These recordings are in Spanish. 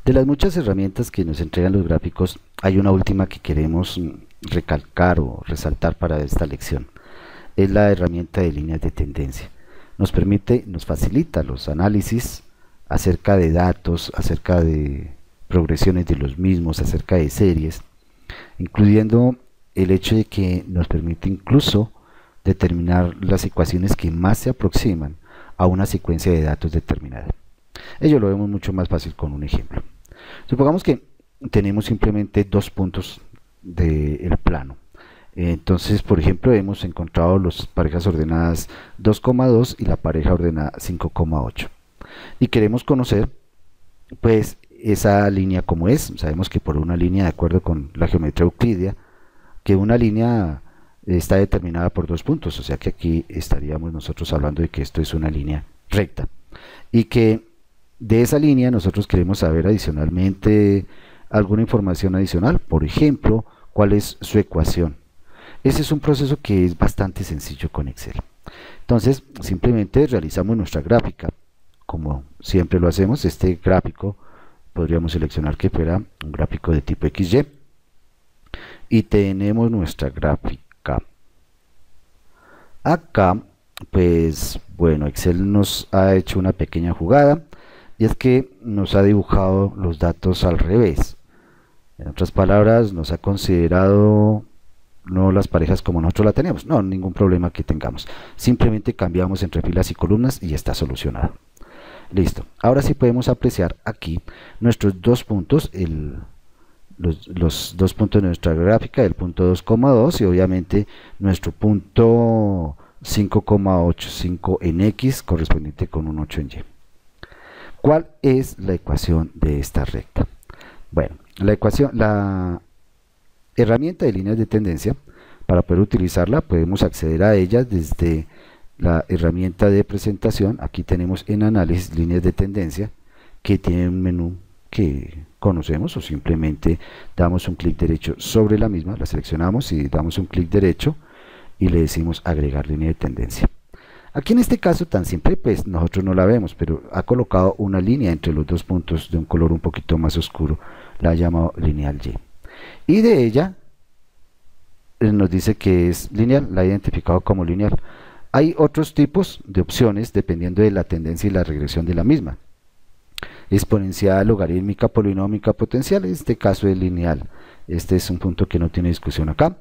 De las muchas herramientas que nos entregan los gráficos, hay una última que queremos recalcar o resaltar para esta lección. Es la herramienta de líneas de tendencia. Nos facilita los análisis acerca de datos, acerca de progresiones de los mismos, acerca de series, incluyendo el hecho de que nos permite incluso determinar las ecuaciones que más se aproximan a una secuencia de datos determinada. Ello lo vemos mucho más fácil con un ejemplo. Supongamos que tenemos simplemente dos puntos del plano. Entonces, por ejemplo, hemos encontrado las parejas ordenadas 2,2 y la pareja ordenada 5,8. Y queremos conocer, pues, esa línea como es. Sabemos que por una línea, de acuerdo con la geometría euclídea, que una línea está determinada por dos puntos, o sea que aquí estaríamos nosotros hablando de que esto es una línea recta. Y que de esa línea nosotros queremos saber adicionalmente alguna información adicional, por ejemplo, cuál es su ecuación. Ese es un proceso que es bastante sencillo con Excel. Entonces, simplemente realizamos nuestra gráfica, como siempre lo hacemos. Este gráfico podríamos seleccionar que fuera un gráfico de tipo XY, y tenemos nuestra gráfica. Acá, pues bueno, Excel nos ha hecho una pequeña jugada, y es que nos ha dibujado los datos al revés. En otras palabras, nos ha considerado no las parejas como nosotros la tenemos. No, ningún problema que tengamos. Simplemente cambiamos entre filas y columnas y está solucionado. Listo. Ahora sí podemos apreciar aquí nuestros dos puntos, los dos puntos de nuestra gráfica, el punto 2,2 y obviamente nuestro punto 5,85 en X correspondiente con un 8 en Y. ¿Cuál es la ecuación de esta recta? Bueno, la herramienta de líneas de tendencia, para poder utilizarla podemos acceder a ella desde la herramienta de presentación. Aquí tenemos en análisis líneas de tendencia, que tiene un menú que conocemos, o simplemente damos un clic derecho sobre la misma, la seleccionamos y damos un clic derecho y le decimos agregar línea de tendencia. Aquí en este caso tan simple, pues nosotros no la vemos, pero ha colocado una línea entre los dos puntos de un color un poquito más oscuro, la ha llamado lineal Y, y de ella nos dice que es lineal, la ha identificado como lineal. Hay otros tipos de opciones dependiendo de la tendencia y la regresión de la misma: exponencial, logarítmica, polinómica, potencial. En este caso es lineal. Este es un punto que no tiene discusión acá.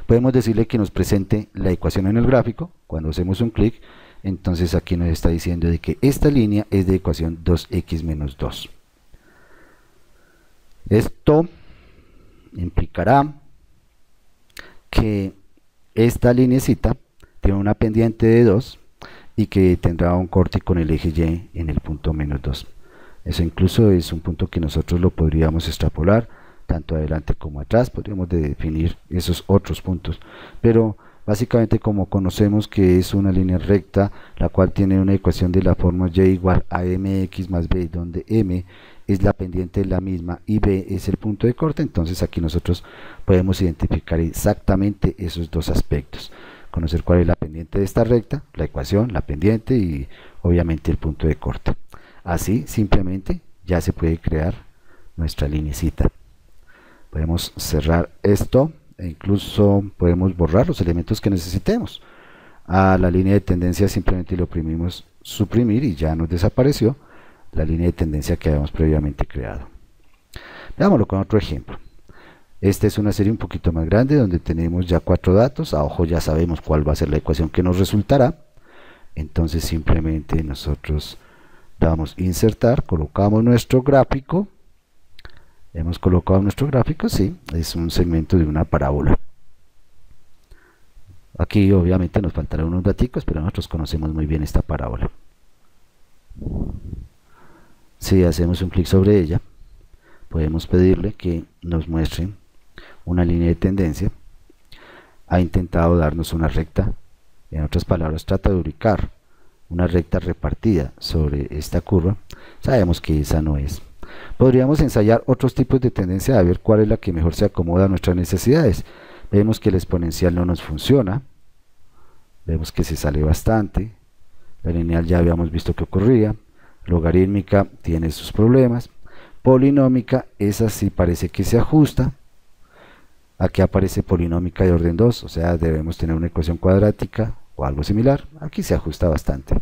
Podemos decirle que nos presente la ecuación en el gráfico. Cuando hacemos un clic, entonces aquí nos está diciendo de que esta línea es de ecuación 2x menos 2. Esto implicará que esta lineecita tiene una pendiente de 2 y que tendrá un corte con el eje Y en el punto menos 2. Eso incluso es un punto que nosotros lo podríamos extrapolar tanto adelante como atrás. Podríamos definir esos otros puntos, pero básicamente, como conocemos que es una línea recta, la cual tiene una ecuación de la forma Y igual a mx más b, donde m es la pendiente de la misma y b es el punto de corte, entonces aquí nosotros podemos identificar exactamente esos dos aspectos: conocer cuál es la pendiente de esta recta, la ecuación, la pendiente y obviamente el punto de corte. Así simplemente ya se puede crear nuestra linecita. Podemos cerrar esto e incluso podemos borrar los elementos que necesitemos. A la línea de tendencia simplemente le oprimimos suprimir y ya nos desapareció la línea de tendencia que habíamos previamente creado. Veámoslo con otro ejemplo. Esta es una serie un poquito más grande donde tenemos ya 4 datos. A ojo ya sabemos cuál va a ser la ecuación que nos resultará. Entonces simplemente nosotros damos insertar, colocamos nuestro gráfico. Hemos colocado nuestro gráfico, sí, es un segmento de una parábola. Aquí obviamente nos faltarán unos daticos, pero nosotros conocemos muy bien esta parábola. Si hacemos un clic sobre ella, podemos pedirle que nos muestre una línea de tendencia. Ha intentado darnos una recta, en otras palabras trata de ubicar una recta repartida sobre esta curva. Sabemos que esa no es. Podríamos ensayar otros tipos de tendencia a ver cuál es la que mejor se acomoda a nuestras necesidades. Vemos que el exponencial no nos funciona, vemos que se sale bastante. La lineal ya habíamos visto que ocurría, logarítmica tiene sus problemas. Polinómica, esa sí parece que se ajusta. Aquí aparece polinómica de orden 2, o sea, debemos tener una ecuación cuadrática o algo similar. Aquí se ajusta bastante.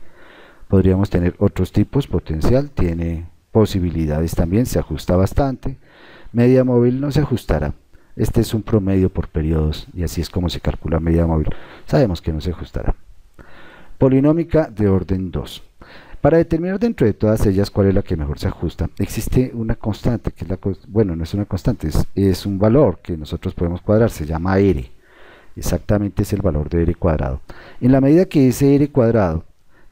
Podríamos tener otros tipos, potencial, tiene posibilidades también, se ajusta bastante. Media móvil no se ajustará. Este es un promedio por periodos y así es como se calcula media móvil. Sabemos que no se ajustará. Polinómica de orden 2. Para determinar dentro de todas ellas cuál es la que mejor se ajusta, existe una constante, que es bueno, no es una constante, es un valor que nosotros podemos cuadrar, se llama R. Exactamente es el valor de R cuadrado. En la medida que ese R cuadrado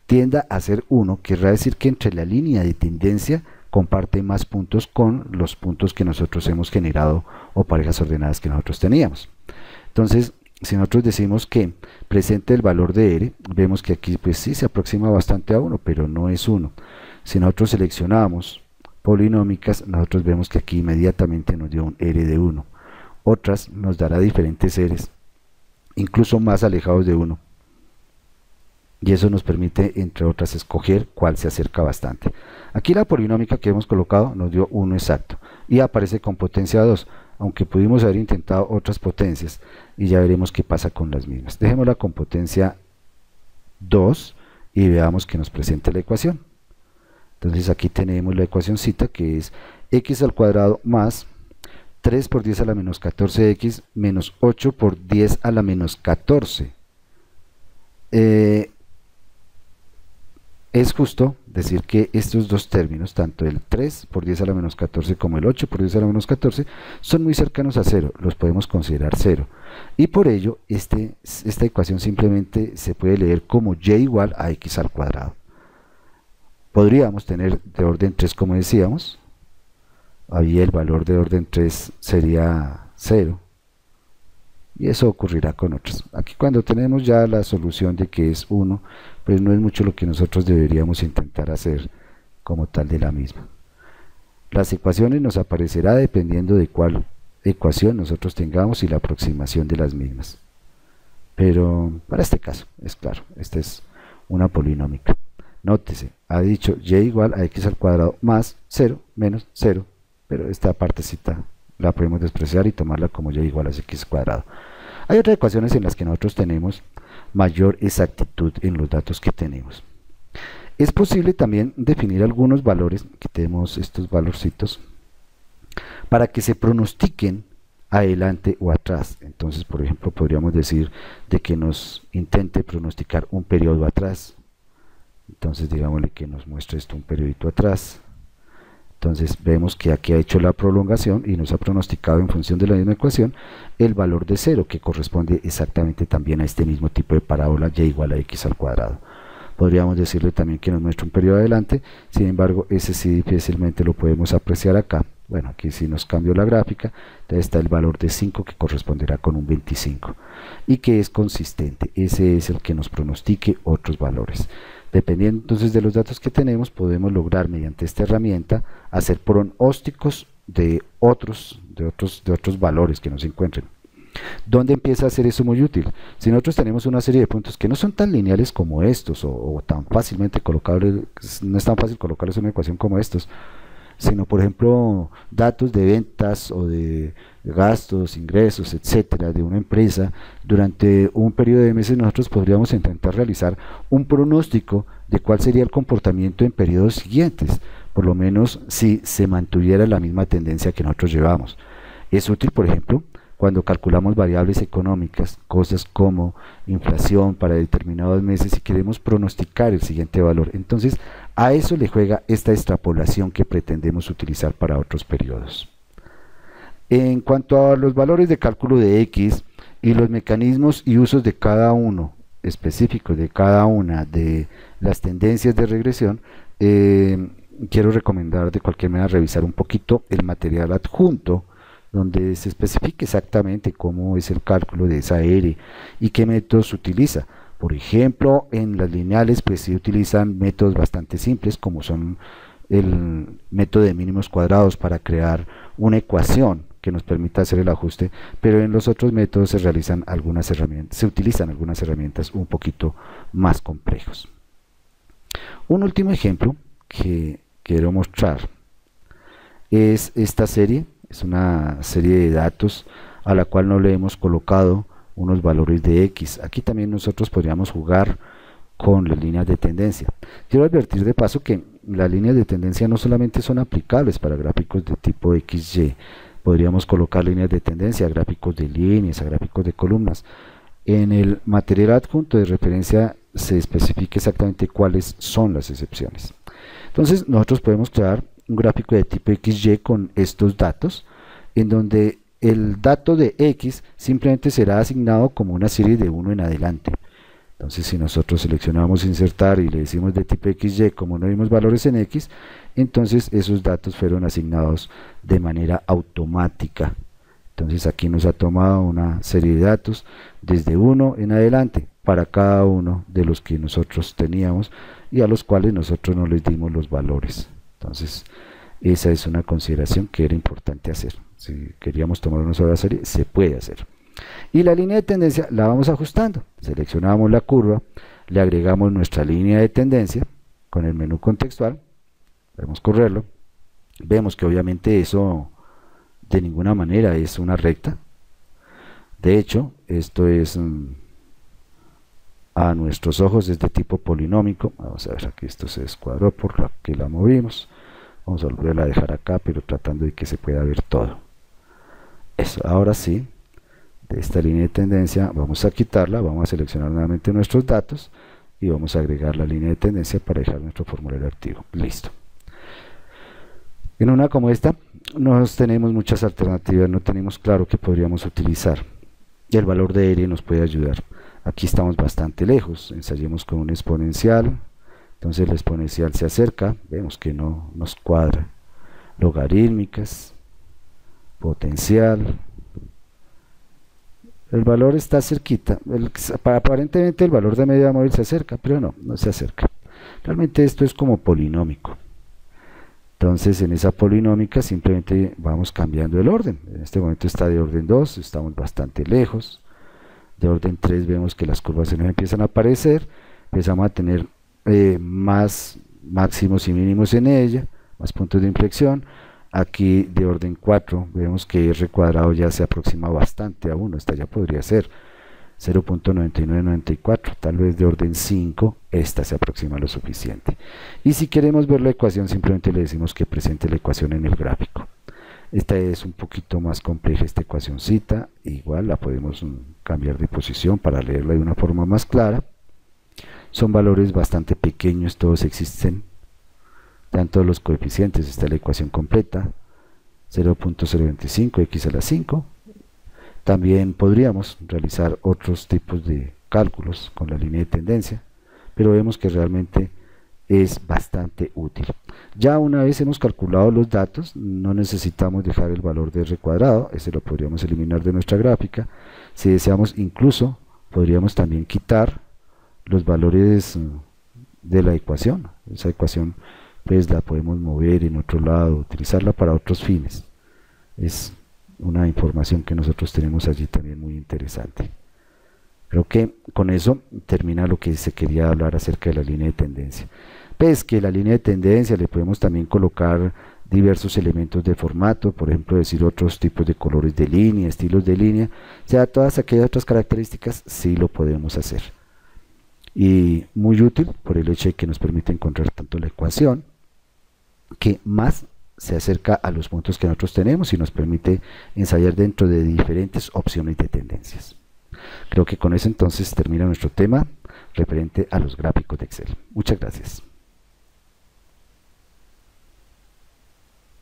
tienda a ser 1, querrá decir que entre la línea de tendencia comparte más puntos con los puntos que nosotros hemos generado o parejas ordenadas que nosotros teníamos. Entonces, si nosotros decimos que presente el valor de R, vemos que aquí pues sí se aproxima bastante a 1, pero no es 1. Si nosotros seleccionamos polinómicas, nosotros vemos que aquí inmediatamente nos dio un R de 1. Otras nos dará diferentes R's, incluso más alejados de 1. Y eso nos permite, entre otras, escoger cuál se acerca bastante. Aquí la polinómica que hemos colocado nos dio 1 exacto y aparece con potencia 2, aunque pudimos haber intentado otras potencias y ya veremos qué pasa con las mismas. Dejémosla con potencia 2 y veamos que nos presente la ecuación. Entonces aquí tenemos la ecuacióncita que es x al cuadrado más 3 por 10 a la menos 14x menos 8 por 10 a la menos 14. Es justo decir que estos dos términos, tanto el 3 por 10 a la menos 14 como el 8 por 10 a la menos 14, son muy cercanos a 0, los podemos considerar 0. Y por ello, esta ecuación simplemente se puede leer como y igual a x al cuadrado. Podríamos tener de orden 3 como decíamos, ahí el valor de orden 3 sería 0. Y eso ocurrirá con otros. Aquí cuando tenemos ya la solución de que es 1, pues no es mucho lo que nosotros deberíamos intentar hacer como tal de la misma. Las ecuaciones nos aparecerá dependiendo de cuál ecuación nosotros tengamos y la aproximación de las mismas. Pero para este caso, es claro, esta es una polinómica. Nótese, ha dicho y igual a x al cuadrado más 0 menos 0, pero esta partecita la podemos despreciar y tomarla como y igual a x cuadrado. Hay otras ecuaciones en las que nosotros tenemos mayor exactitud en los datos que tenemos. Es posible también definir algunos valores, quitemos estos valorcitos, para que se pronostiquen adelante o atrás. Entonces, por ejemplo, podríamos decir de que nos intente pronosticar un periodo atrás. Entonces, digámosle que nos muestre esto un periodito atrás. Entonces vemos que aquí ha hecho la prolongación y nos ha pronosticado en función de la misma ecuación el valor de 0, que corresponde exactamente también a este mismo tipo de parábola y igual a x al cuadrado. Podríamos decirle también que nos muestra un periodo adelante, sin embargo ese sí difícilmente lo podemos apreciar acá. Bueno, aquí sí nos cambió la gráfica, entonces está el valor de 5 que corresponderá con un 25 y que es consistente, ese es el que nos pronostique otros valores. Dependiendo entonces de los datos que tenemos, podemos lograr mediante esta herramienta hacer pronósticos de otros valores que nos encuentren. ¿Dónde empieza a ser eso muy útil? Si nosotros tenemos una serie de puntos que no son tan lineales como estos o tan fácilmente colocables, no es tan fácil colocarles una ecuación como estos, sino por ejemplo datos de ventas o de gastos, ingresos, etcétera, de una empresa, durante un periodo de meses nosotros podríamos intentar realizar un pronóstico de cuál sería el comportamiento en periodos siguientes, por lo menos si se mantuviera la misma tendencia que nosotros llevamos. Es útil, por ejemplo, cuando calculamos variables económicas, cosas como inflación para determinados meses y queremos pronosticar el siguiente valor. Entonces, a eso le juega esta extrapolación que pretendemos utilizar para otros periodos. En cuanto a los valores de cálculo de X y los mecanismos y usos de cada uno, específicos de cada una de las tendencias de regresión, quiero recomendar de cualquier manera revisar un poquito el material adjunto, donde se especifique exactamente cómo es el cálculo de esa R y qué métodos utiliza. Por ejemplo, en las lineales pues sí utilizan métodos bastante simples, como son el método de mínimos cuadrados para crear una ecuación que nos permita hacer el ajuste, pero en los otros métodos se utilizan algunas herramientas un poquito más complejos. Un último ejemplo que quiero mostrar es esta serie, es una serie de datos a la cual no le hemos colocado unos valores de X. Aquí también nosotros podríamos jugar con las líneas de tendencia. Quiero advertir de paso que las líneas de tendencia no solamente son aplicables para gráficos de tipo XY, podríamos colocar líneas de tendencia a gráficos de líneas, a gráficos de columnas. En el material adjunto de referencia se especifica exactamente cuáles son las excepciones. Entonces nosotros podemos crear un gráfico de tipo XY con estos datos, en donde el dato de X simplemente será asignado como una serie de 1 en adelante. Entonces si nosotros seleccionamos insertar y le decimos de tipo XY, como no vimos valores en X, entonces esos datos fueron asignados de manera automática. Entonces aquí nos ha tomado una serie de datos desde 1 en adelante para cada uno de los que nosotros teníamos y a los cuales nosotros no les dimos los valores. Entonces esa es una consideración que era importante hacer. Si queríamos tomar una sola serie, se puede hacer. Y la línea de tendencia la vamos ajustando. Seleccionamos la curva, le agregamos nuestra línea de tendencia con el menú contextual, podemos correrlo, vemos que obviamente eso de ninguna manera es una recta. De hecho, esto es a nuestros ojos es de tipo polinómico. Vamos a ver, aquí esto se descuadró por la que la movimos. Vamos a volverla a dejar acá, pero tratando de que se pueda ver todo. Eso, ahora sí, de esta línea de tendencia vamos a quitarla, vamos a seleccionar nuevamente nuestros datos y vamos a agregar la línea de tendencia para dejar nuestro formulario activo. Listo. En una como esta no tenemos muchas alternativas, no tenemos claro qué podríamos utilizar y el valor de R nos puede ayudar. Aquí estamos bastante lejos, ensayemos con un exponencial, entonces el exponencial se acerca, vemos que no nos cuadra. Logarítmicas, potencial, el valor está cerquita, aparentemente el valor de medida móvil se acerca, pero no se acerca. Realmente esto es como polinómico. Entonces en esa polinómica simplemente vamos cambiando el orden. En este momento está de orden 2, estamos bastante lejos. De orden 3 vemos que las curvas se nos empiezan a aparecer, empezamos a tener más máximos y mínimos en ella, más puntos de inflexión. Aquí de orden 4 vemos que R cuadrado ya se aproxima bastante a 1, esta ya podría ser 0.9994, tal vez de orden 5, esta se aproxima lo suficiente. Y si queremos ver la ecuación, simplemente le decimos que presente la ecuación en el gráfico. Esta es un poquito más compleja, esta ecuacióncita, igual la podemos cambiar de posición para leerla de una forma más clara. Son valores bastante pequeños, todos existen, tanto los coeficientes, está la ecuación completa, 0.025 x a la 5. También podríamos realizar otros tipos de cálculos con la línea de tendencia, pero vemos que realmente es bastante útil. Ya una vez hemos calculado los datos, no necesitamos dejar el valor de R cuadrado, ese lo podríamos eliminar de nuestra gráfica. Si deseamos, incluso podríamos también quitar los valores de la ecuación. Esa ecuación pues la podemos mover en otro lado, utilizarla para otros fines. Es una información que nosotros tenemos allí también muy interesante. Creo que con eso termina lo que se quería hablar acerca de la línea de tendencia. Pues que la línea de tendencia le podemos también colocar diversos elementos de formato, por ejemplo decir otros tipos de colores de línea, estilos de línea, o sea, todas aquellas otras características sí lo podemos hacer. Y muy útil por el hecho de que nos permite encontrar tanto la ecuación, que más se acerca a los puntos que nosotros tenemos y nos permite ensayar dentro de diferentes opciones de tendencias. Creo que con eso entonces termina nuestro tema referente a los gráficos de Excel. Muchas gracias.